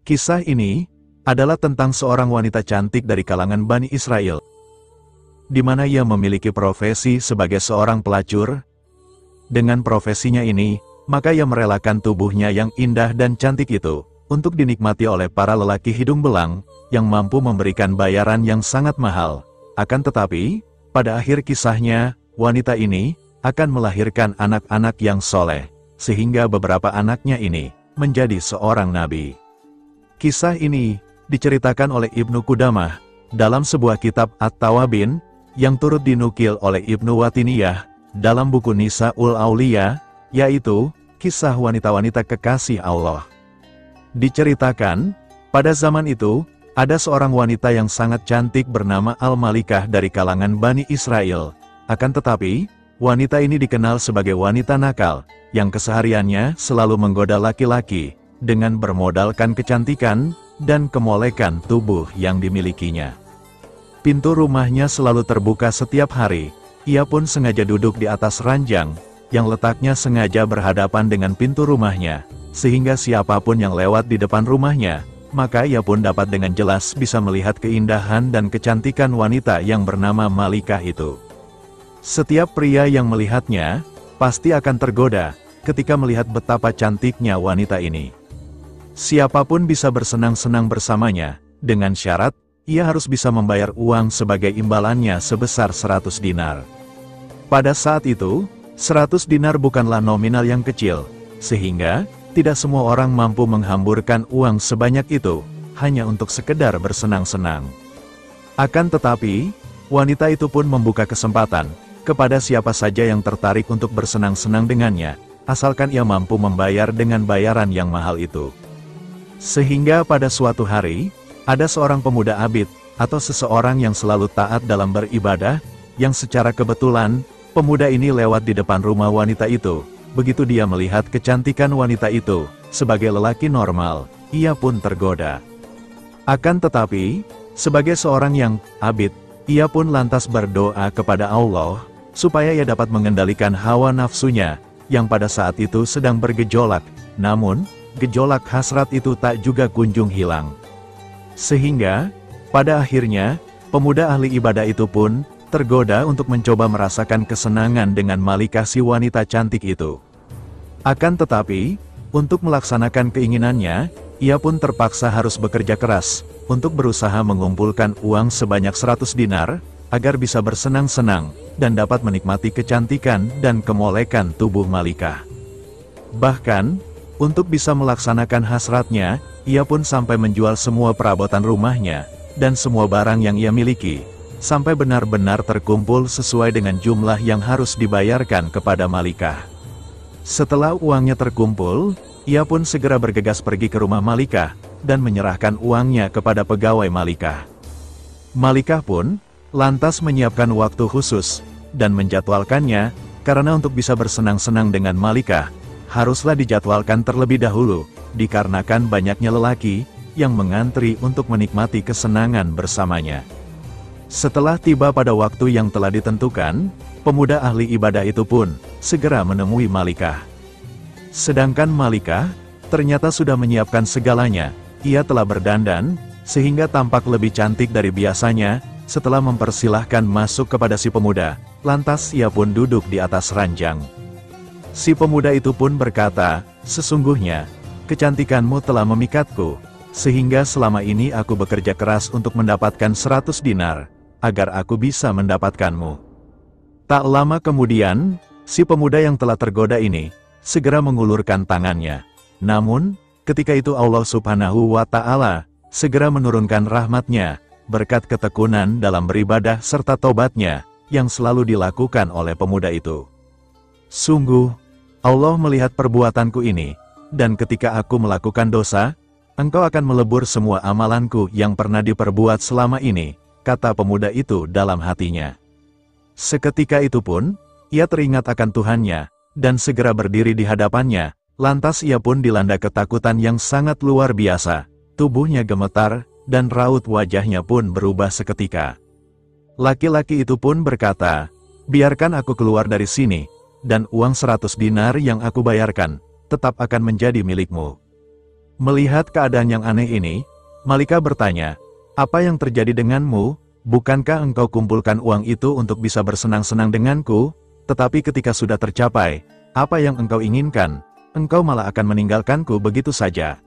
Kisah ini adalah tentang seorang wanita cantik dari kalangan Bani Israel, di mana ia memiliki profesi sebagai seorang pelacur. Dengan profesinya ini, maka ia merelakan tubuhnya yang indah dan cantik itu untuk dinikmati oleh para lelaki hidung belang yang mampu memberikan bayaran yang sangat mahal. Akan tetapi, pada akhir kisahnya, wanita ini akan melahirkan anak-anak yang soleh, sehingga beberapa anaknya ini menjadi seorang nabi. Kisah ini diceritakan oleh Ibnu Qudamah dalam sebuah kitab At-Tawabin yang turut dinukil oleh Ibnu Watiniyah dalam buku Nisa'ul Auliya, yaitu kisah wanita-wanita kekasih Allah. Diceritakan, pada zaman itu, ada seorang wanita yang sangat cantik bernama Al-Malikah dari kalangan Bani Israel. Akan tetapi, wanita ini dikenal sebagai wanita nakal, yang kesehariannya selalu menggoda laki-laki dengan bermodalkan kecantikan dan kemolekan tubuh yang dimilikinya. Pintu rumahnya selalu terbuka setiap hari. Ia pun sengaja duduk di atas ranjang, yang letaknya sengaja berhadapan dengan pintu rumahnya, sehingga siapapun yang lewat di depan rumahnya, maka ia pun dapat dengan jelas bisa melihat keindahan dan kecantikan wanita yang bernama Malikah itu. Setiap pria yang melihatnya, pasti akan tergoda ketika melihat betapa cantiknya wanita ini. Siapapun bisa bersenang-senang bersamanya, dengan syarat, ia harus bisa membayar uang sebagai imbalannya sebesar 100 dinar. Pada saat itu, 100 dinar bukanlah nominal yang kecil, sehingga tidak semua orang mampu menghamburkan uang sebanyak itu, hanya untuk sekedar bersenang-senang. Akan tetapi, wanita itu pun membuka kesempatan kepada siapa saja yang tertarik untuk bersenang-senang dengannya, asalkan ia mampu membayar dengan bayaran yang mahal itu. Sehingga pada suatu hari, ada seorang pemuda abid, atau seseorang yang selalu taat dalam beribadah, yang secara kebetulan, pemuda ini lewat di depan rumah wanita itu. Begitu dia melihat kecantikan wanita itu, sebagai lelaki normal, ia pun tergoda. Akan tetapi, sebagai seorang yang abid, ia pun lantas berdoa kepada Allah, supaya ia dapat mengendalikan hawa nafsunya, yang pada saat itu sedang bergejolak. Namun, gejolak hasrat itu tak juga kunjung hilang. Sehingga, pada akhirnya, pemuda ahli ibadah itu pun tergoda untuk mencoba merasakan kesenangan dengan Malikah si wanita cantik itu. Akan tetapi, untuk melaksanakan keinginannya, ia pun terpaksa harus bekerja keras untuk berusaha mengumpulkan uang sebanyak 100 dinar, agar bisa bersenang-senang dan dapat menikmati kecantikan dan kemolekan tubuh Malikah. Bahkan, untuk bisa melaksanakan hasratnya, ia pun sampai menjual semua perabotan rumahnya, dan semua barang yang ia miliki, sampai benar-benar terkumpul sesuai dengan jumlah yang harus dibayarkan kepada Malikah. Setelah uangnya terkumpul, ia pun segera bergegas pergi ke rumah Malikah, dan menyerahkan uangnya kepada pegawai Malikah. Malikah pun lantas menyiapkan waktu khusus, dan menjadwalkannya, karena untuk bisa bersenang-senang dengan Malikah, haruslah dijadwalkan terlebih dahulu, dikarenakan banyaknya lelaki yang mengantri untuk menikmati kesenangan bersamanya. Setelah tiba pada waktu yang telah ditentukan, pemuda ahli ibadah itu pun segera menemui Malikah. Sedangkan Malikah ternyata sudah menyiapkan segalanya. Ia telah berdandan, sehingga tampak lebih cantik dari biasanya. Setelah mempersilahkan masuk kepada si pemuda, lantas ia pun duduk di atas ranjang. Si pemuda itu pun berkata, "Sesungguhnya, kecantikanmu telah memikatku, sehingga selama ini aku bekerja keras untuk mendapatkan 100 dinar, agar aku bisa mendapatkanmu." Tak lama kemudian, si pemuda yang telah tergoda ini, segera mengulurkan tangannya. Namun, ketika itu Allah Subhanahu wa Ta'ala, segera menurunkan rahmatnya, berkat ketekunan dalam beribadah serta tobatnya, yang selalu dilakukan oleh pemuda itu. "Sungguh, Allah melihat perbuatanku ini, dan ketika aku melakukan dosa, Engkau akan melebur semua amalanku yang pernah diperbuat selama ini," kata pemuda itu dalam hatinya. Seketika itu pun, ia teringat akan Tuhannya, dan segera berdiri di hadapannya. Lantas ia pun dilanda ketakutan yang sangat luar biasa, tubuhnya gemetar, dan raut wajahnya pun berubah seketika. Laki-laki itu pun berkata, "Biarkan aku keluar dari sini, dan uang 100 dinar yang aku bayarkan, tetap akan menjadi milikmu." Melihat keadaan yang aneh ini, Malika bertanya, "Apa yang terjadi denganmu? Bukankah engkau kumpulkan uang itu untuk bisa bersenang-senang denganku? Tetapi ketika sudah tercapai, apa yang engkau inginkan? Engkau malah akan meninggalkanku begitu saja."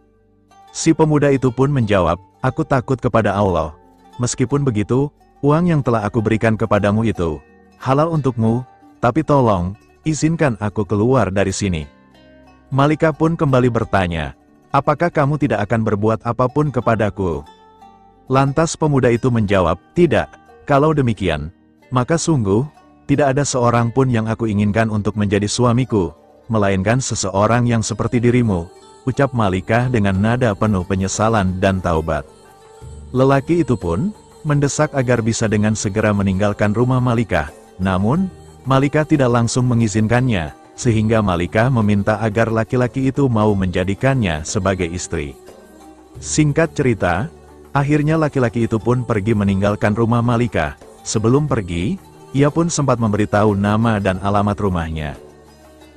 Si pemuda itu pun menjawab, "Aku takut kepada Allah. Meskipun begitu, uang yang telah aku berikan kepadamu itu halal untukmu, tapi tolong, izinkan aku keluar dari sini." Malika pun kembali bertanya, "Apakah kamu tidak akan berbuat apapun kepadaku?" Lantas pemuda itu menjawab, "Tidak, kalau demikian, maka sungguh, tidak ada seorang pun yang aku inginkan untuk menjadi suamiku, melainkan seseorang yang seperti dirimu," ucap Malika dengan nada penuh penyesalan dan taubat. Lelaki itu pun mendesak agar bisa dengan segera meninggalkan rumah Malika, namun, Malika tidak langsung mengizinkannya, sehingga Malika meminta agar laki-laki itu mau menjadikannya sebagai istri. Singkat cerita, akhirnya laki-laki itu pun pergi meninggalkan rumah Malika. Sebelum pergi, ia pun sempat memberitahu nama dan alamat rumahnya.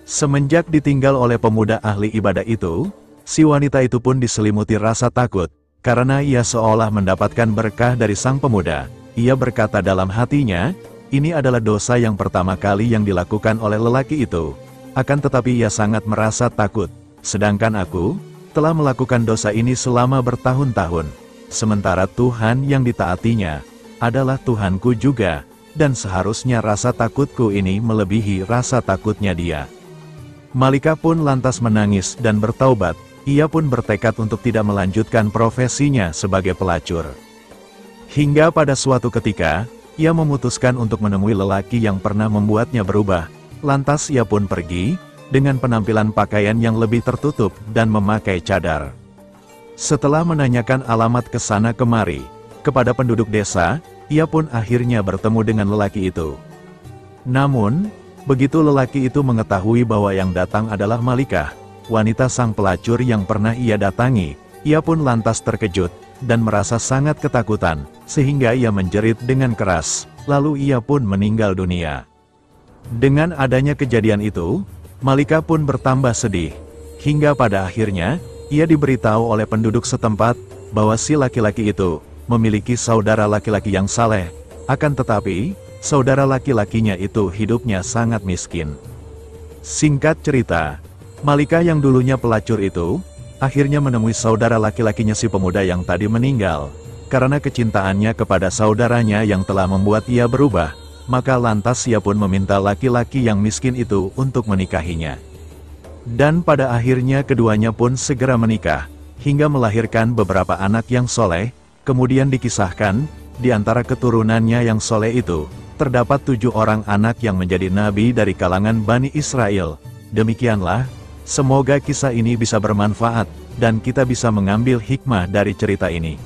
Semenjak ditinggal oleh pemuda ahli ibadah itu, si wanita itu pun diselimuti rasa takut, karena ia seolah mendapatkan berkah dari sang pemuda. Ia berkata dalam hatinya, "Ini adalah dosa yang pertama kali yang dilakukan oleh lelaki itu." Akan tetapi ia sangat merasa takut, sedangkan aku telah melakukan dosa ini selama bertahun-tahun. Sementara Tuhan yang ditaatinya adalah Tuhanku juga, dan seharusnya rasa takutku ini melebihi rasa takutnya dia. Malika pun lantas menangis dan bertaubat. Ia pun bertekad untuk tidak melanjutkan profesinya sebagai pelacur. Hingga pada suatu ketika, ia memutuskan untuk menemui lelaki yang pernah membuatnya berubah. Lantas ia pun pergi, dengan penampilan pakaian yang lebih tertutup dan memakai cadar. Setelah menanyakan alamat ke sana kemari, kepada penduduk desa, ia pun akhirnya bertemu dengan lelaki itu. Namun, begitu lelaki itu mengetahui bahwa yang datang adalah Malika, wanita sang pelacur yang pernah ia datangi, ia pun lantas terkejut, dan merasa sangat ketakutan, sehingga ia menjerit dengan keras, lalu ia pun meninggal dunia. Dengan adanya kejadian itu, Malika pun bertambah sedih, hingga pada akhirnya, ia diberitahu oleh penduduk setempat, bahwa si laki-laki itu memiliki saudara laki-laki yang saleh, akan tetapi, saudara laki-lakinya itu hidupnya sangat miskin. Singkat cerita, Malika yang dulunya pelacur itu, akhirnya menemui saudara laki-lakinya si pemuda yang tadi meninggal. Karena kecintaannya kepada saudaranya yang telah membuat ia berubah, maka lantas ia pun meminta laki-laki yang miskin itu untuk menikahinya. Dan pada akhirnya keduanya pun segera menikah, hingga melahirkan beberapa anak yang soleh. Kemudian dikisahkan, di antara keturunannya yang soleh itu, terdapat 7 orang anak yang menjadi nabi dari kalangan Bani Israel. Demikianlah, semoga kisah ini bisa bermanfaat, dan kita bisa mengambil hikmah dari cerita ini.